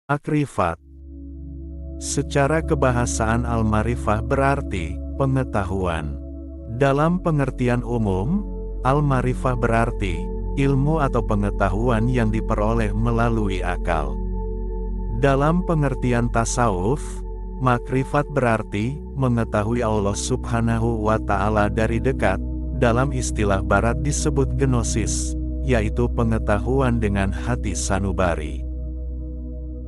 Makrifat. Secara kebahasaan al-marifah berarti pengetahuan. Dalam pengertian umum, al-marifah berarti ilmu atau pengetahuan yang diperoleh melalui akal. Dalam pengertian tasawuf, makrifat berarti mengetahui Allah Subhanahu wa Ta'ala dari dekat. Dalam istilah barat disebut gnosis, yaitu pengetahuan dengan hati sanubari.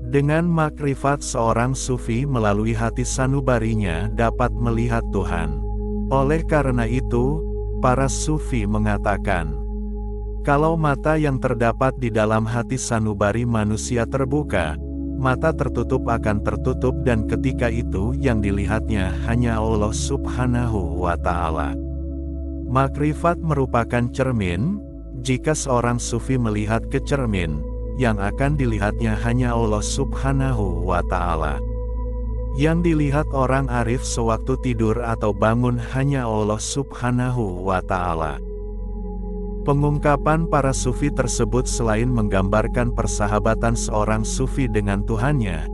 Dengan makrifat seorang sufi melalui hati sanubarinya dapat melihat Tuhan. Oleh karena itu, para sufi mengatakan, kalau mata yang terdapat di dalam hati sanubari manusia terbuka, mata tertutup akan tertutup dan ketika itu yang dilihatnya hanya Allah Subhanahu wa Ta'ala. Makrifat merupakan cermin. Jika seorang sufi melihat ke cermin, yang akan dilihatnya hanya Allah Subhanahu wa Ta'ala. Yang dilihat orang arif sewaktu tidur atau bangun hanya Allah Subhanahu wa Ta'ala. Pengungkapan para sufi tersebut selain menggambarkan persahabatan seorang sufi dengan Tuhannya,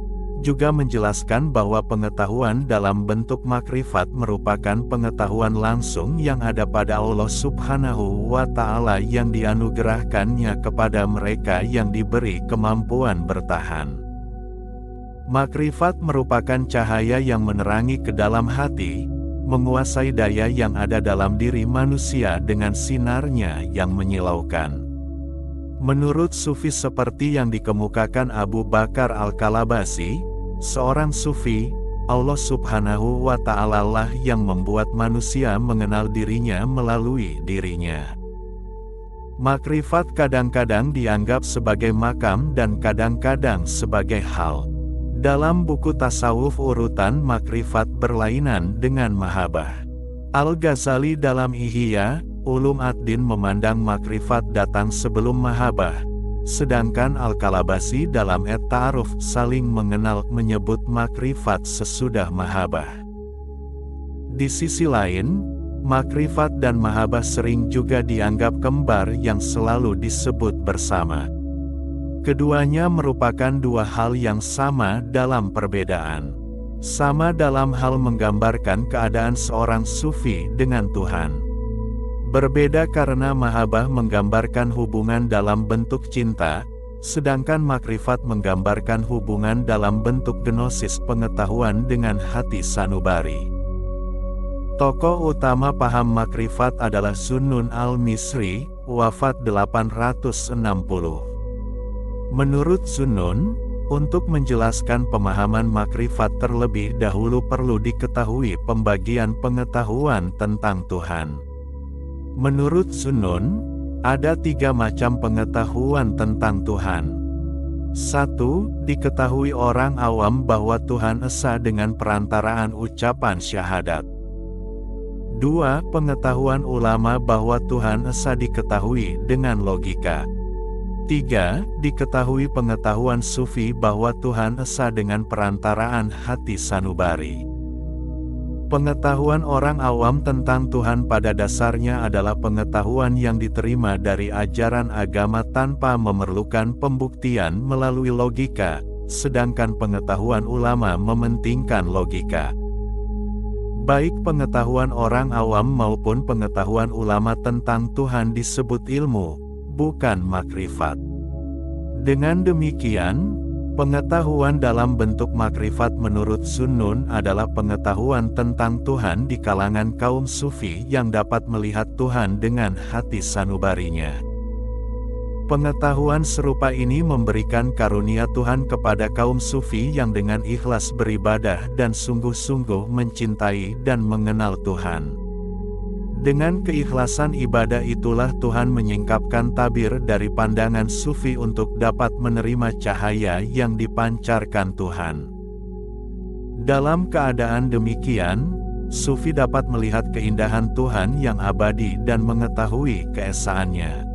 juga menjelaskan bahwa pengetahuan dalam bentuk makrifat merupakan pengetahuan langsung yang ada pada Allah Subhanahu wa Ta'ala yang dianugerahkannya kepada mereka yang diberi kemampuan bertahan. Makrifat merupakan cahaya yang menerangi ke dalam hati, menguasai daya yang ada dalam diri manusia dengan sinarnya yang menyilaukan. Menurut sufi seperti yang dikemukakan Abu Bakar Al-Kalabasi, seorang sufi, Allah Subhanahu wa Ta'ala lah yang membuat manusia mengenal dirinya melalui dirinya. Makrifat kadang-kadang dianggap sebagai makam dan kadang-kadang sebagai hal. Dalam buku tasawuf urutan makrifat berlainan dengan mahabah. Al-Ghazali dalam Ihya Ulum ad-Din memandang makrifat datang sebelum mahabah, sedangkan Al-Kalabasi dalam At-Ta'aruf saling mengenal menyebut makrifat sesudah mahabah. Di sisi lain, makrifat dan mahabah sering juga dianggap kembar yang selalu disebut bersama. Keduanya merupakan dua hal yang sama dalam perbedaan. Sama dalam hal menggambarkan keadaan seorang sufi dengan Tuhan. Berbeda karena mahabah menggambarkan hubungan dalam bentuk cinta, sedangkan makrifat menggambarkan hubungan dalam bentuk gnosis pengetahuan dengan hati sanubari. Tokoh utama paham makrifat adalah Zunnun al-Misri, wafat 860. Menurut Zunnun, untuk menjelaskan pemahaman makrifat terlebih dahulu perlu diketahui pembagian pengetahuan tentang Tuhan. Menurut Zunnun, ada 3 macam pengetahuan tentang Tuhan. 1. Diketahui orang awam bahwa Tuhan esa dengan perantaraan ucapan syahadat. 2. Pengetahuan ulama bahwa Tuhan esa diketahui dengan logika. 3. Diketahui pengetahuan sufi bahwa Tuhan esa dengan perantaraan hati sanubari. Pengetahuan orang awam tentang Tuhan pada dasarnya adalah pengetahuan yang diterima dari ajaran agama tanpa memerlukan pembuktian melalui logika, sedangkan pengetahuan ulama mementingkan logika. Baik pengetahuan orang awam maupun pengetahuan ulama tentang Tuhan disebut ilmu, bukan makrifat. Dengan demikian, pengetahuan dalam bentuk makrifat menurut Zunnun adalah pengetahuan tentang Tuhan di kalangan kaum sufi yang dapat melihat Tuhan dengan hati sanubarinya. Pengetahuan serupa ini memberikan karunia Tuhan kepada kaum sufi yang dengan ikhlas beribadah dan sungguh-sungguh mencintai dan mengenal Tuhan. Dengan keikhlasan ibadah itulah Tuhan menyingkapkan tabir dari pandangan sufi untuk dapat menerima cahaya yang dipancarkan Tuhan. Dalam keadaan demikian, sufi dapat melihat keindahan Tuhan yang abadi dan mengetahui keesaannya.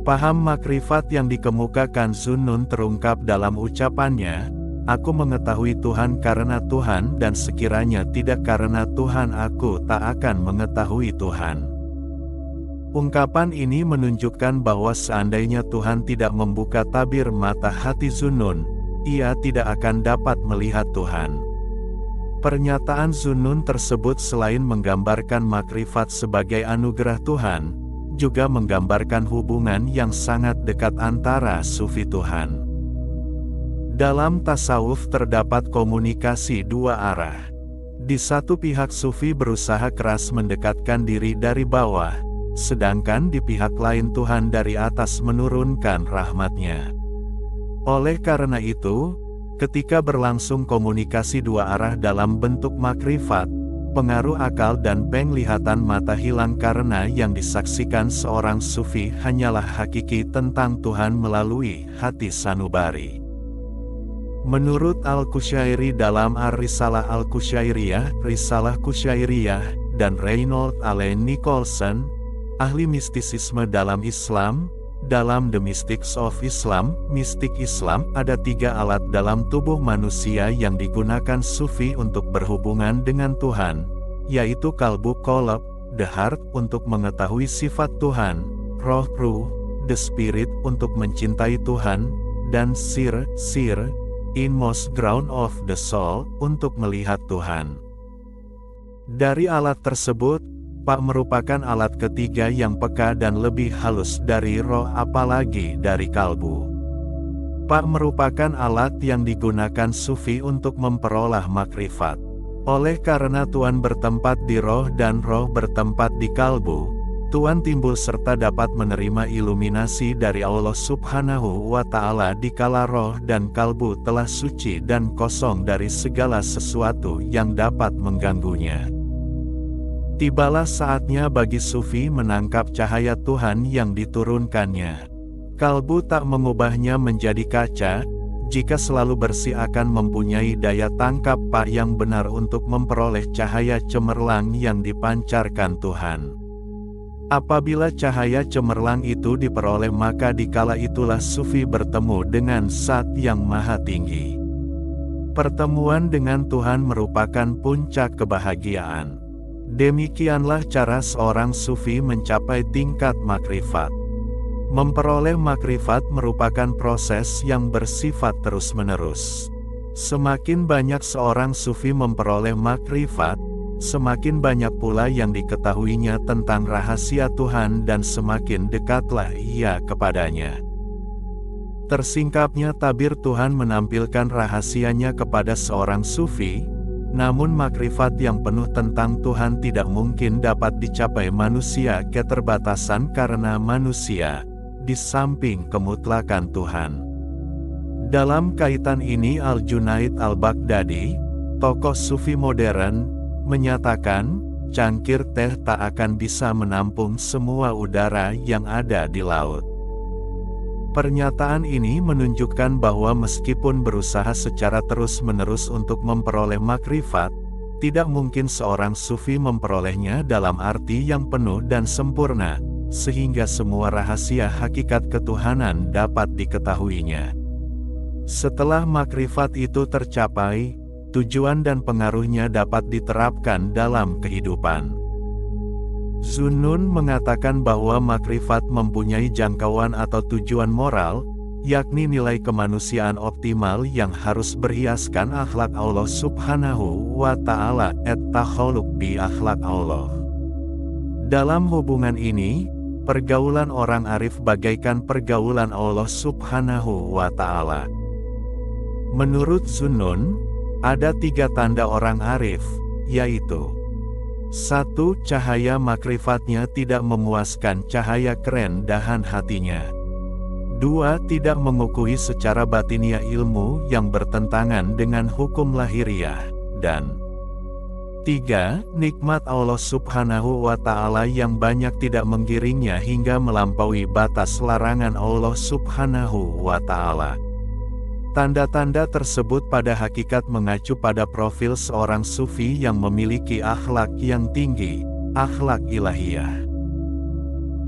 Paham makrifat yang dikemukakan Zunnun terungkap dalam ucapannya, "Aku mengetahui Tuhan karena Tuhan dan sekiranya tidak karena Tuhan aku tak akan mengetahui Tuhan." Ungkapan ini menunjukkan bahwa seandainya Tuhan tidak membuka tabir mata hati Zunnun, ia tidak akan dapat melihat Tuhan. Pernyataan Zunnun tersebut selain menggambarkan makrifat sebagai anugerah Tuhan, juga menggambarkan hubungan yang sangat dekat antara sufi Tuhan. Dalam tasawuf terdapat komunikasi dua arah. Di satu pihak sufi berusaha keras mendekatkan diri dari bawah, sedangkan di pihak lain Tuhan dari atas menurunkan rahmat-Nya. Oleh karena itu, ketika berlangsung komunikasi dua arah dalam bentuk makrifat, pengaruh akal dan penglihatan mata hilang karena yang disaksikan seorang sufi hanyalah hakiki tentang Tuhan melalui hati sanubari. Menurut Al-Qushairi dalam Ar-Risalah Al-Qushairiyah, Risalah Qushairiyah, dan Reinhold Allen Nicholson, ahli mistisisme dalam Islam, dalam The Mystics of Islam, mistik Islam, ada 3 alat dalam tubuh manusia yang digunakan sufi untuk berhubungan dengan Tuhan, yaitu kalbu qolab, the heart, untuk mengetahui sifat Tuhan, roh ruh, the spirit, untuk mencintai Tuhan, dan sir, inmost ground of the soul, untuk melihat Tuhan. Dari alat tersebut, Pak merupakan alat ketiga yang peka dan lebih halus dari roh, apalagi dari kalbu. Pak merupakan alat yang digunakan sufi untuk memperoleh makrifat. Oleh karena Tuhan bertempat di roh dan roh bertempat di kalbu, Tuhan timbul serta dapat menerima iluminasi dari Allah Subhanahu wa Ta'ala dikala roh dan kalbu telah suci dan kosong dari segala sesuatu yang dapat mengganggunya. Tibalah saatnya bagi sufi menangkap cahaya Tuhan yang diturunkannya. Kalbu tak mengubahnya menjadi kaca, jika selalu bersih akan mempunyai daya tangkap Pak yang benar untuk memperoleh cahaya cemerlang yang dipancarkan Tuhan. Apabila cahaya cemerlang itu diperoleh, maka dikala itulah sufi bertemu dengan Zat yang Maha Tinggi. Pertemuan dengan Tuhan merupakan puncak kebahagiaan. Demikianlah cara seorang sufi mencapai tingkat makrifat. Memperoleh makrifat merupakan proses yang bersifat terus-menerus. Semakin banyak seorang sufi memperoleh makrifat, semakin banyak pula yang diketahuinya tentang rahasia Tuhan dan semakin dekatlah ia kepadanya. Tersingkapnya tabir Tuhan menampilkan rahasianya kepada seorang sufi, namun makrifat yang penuh tentang Tuhan tidak mungkin dapat dicapai manusia keterbatasan karena manusia, di samping kemutlakan Tuhan. Dalam kaitan ini Al-Junaid Al-Baghdadi, tokoh sufi modern, menyatakan, cangkir teh tak akan bisa menampung semua udara yang ada di laut. Pernyataan ini menunjukkan bahwa meskipun berusaha secara terus-menerus untuk memperoleh makrifat, tidak mungkin seorang sufi memperolehnya dalam arti yang penuh dan sempurna, sehingga semua rahasia hakikat ketuhanan dapat diketahuinya. Setelah makrifat itu tercapai, tujuan dan pengaruhnya dapat diterapkan dalam kehidupan. Zunnun mengatakan bahwa makrifat mempunyai jangkauan atau tujuan moral, yakni nilai kemanusiaan optimal yang harus berhiaskan akhlak Allah Subhanahu wa Ta'ala at-takhalluq bi akhlak Allah. Dalam hubungan ini, pergaulan orang arif bagaikan pergaulan Allah Subhanahu wa Ta'ala. Menurut Zunnun, ada 3 tanda orang arif, yaitu 1. Cahaya makrifatnya tidak memuaskan cahaya kerendahan hatinya. 2. Tidak mengukuhi secara batiniah ilmu yang bertentangan dengan hukum lahiriah. Dan 3. Nikmat Allah Subhanahu wa Ta'ala yang banyak tidak menggiringnya hingga melampaui batas larangan Allah Subhanahu wa Ta'ala. Tanda-tanda tersebut pada hakikat mengacu pada profil seorang sufi yang memiliki akhlak yang tinggi, akhlak ilahiyah.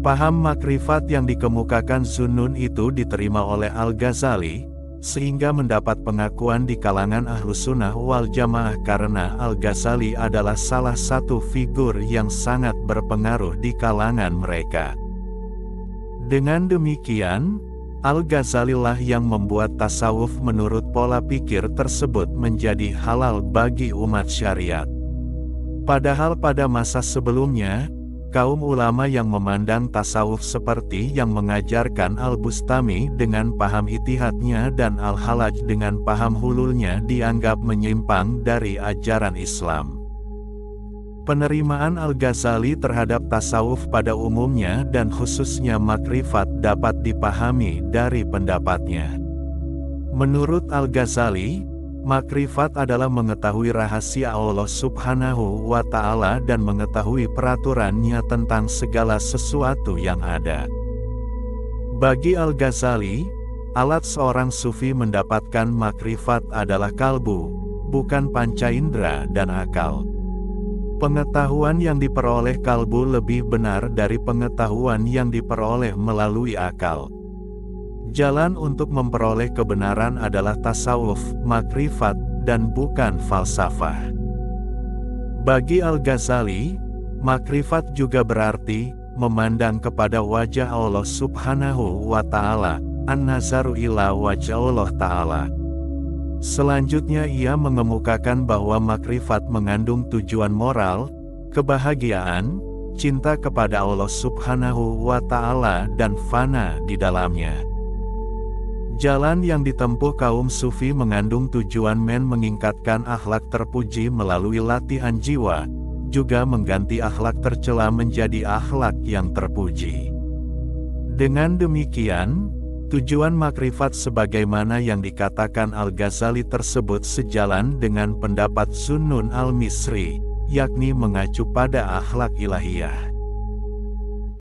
Paham makrifat yang dikemukakan Zunnun itu diterima oleh Al-Ghazali, sehingga mendapat pengakuan di kalangan Ahlussunnah wal Jamaah karena Al-Ghazali adalah salah satu figur yang sangat berpengaruh di kalangan mereka. Dengan demikian, Al-Ghazali lah yang membuat tasawuf menurut pola pikir tersebut menjadi halal bagi umat syariat. Padahal pada masa sebelumnya, kaum ulama yang memandang tasawuf seperti yang mengajarkan Al-Bustami dengan paham itihadnya dan Al-Halaj dengan paham hululnya dianggap menyimpang dari ajaran Islam. Penerimaan Al-Ghazali terhadap tasawuf pada umumnya dan khususnya makrifat dapat dipahami dari pendapatnya. Menurut Al-Ghazali, makrifat adalah mengetahui rahasia Allah Subhanahu wa Ta'ala dan mengetahui peraturannya tentang segala sesuatu yang ada. Bagi Al-Ghazali, alat seorang sufi mendapatkan makrifat adalah kalbu, bukan panca indera dan akal. Pengetahuan yang diperoleh kalbu lebih benar dari pengetahuan yang diperoleh melalui akal. Jalan untuk memperoleh kebenaran adalah tasawuf, makrifat, dan bukan falsafah. Bagi Al-Ghazali, makrifat juga berarti memandang kepada wajah Allah Subhanahu wa Ta'ala, an-nazaru ila wajh Allah Ta'ala. Selanjutnya ia mengemukakan bahwa makrifat mengandung tujuan moral, kebahagiaan, cinta kepada Allah Subhanahu wa Ta'ala dan fana di dalamnya. Jalan yang ditempuh kaum sufi mengandung tujuan meningkatkan akhlak terpuji melalui latihan jiwa, juga mengganti akhlak tercela menjadi akhlak yang terpuji. Dengan demikian, tujuan makrifat sebagaimana yang dikatakan Al-Ghazali tersebut sejalan dengan pendapat Sunnun al-Misri, yakni mengacu pada akhlak ilahiyah.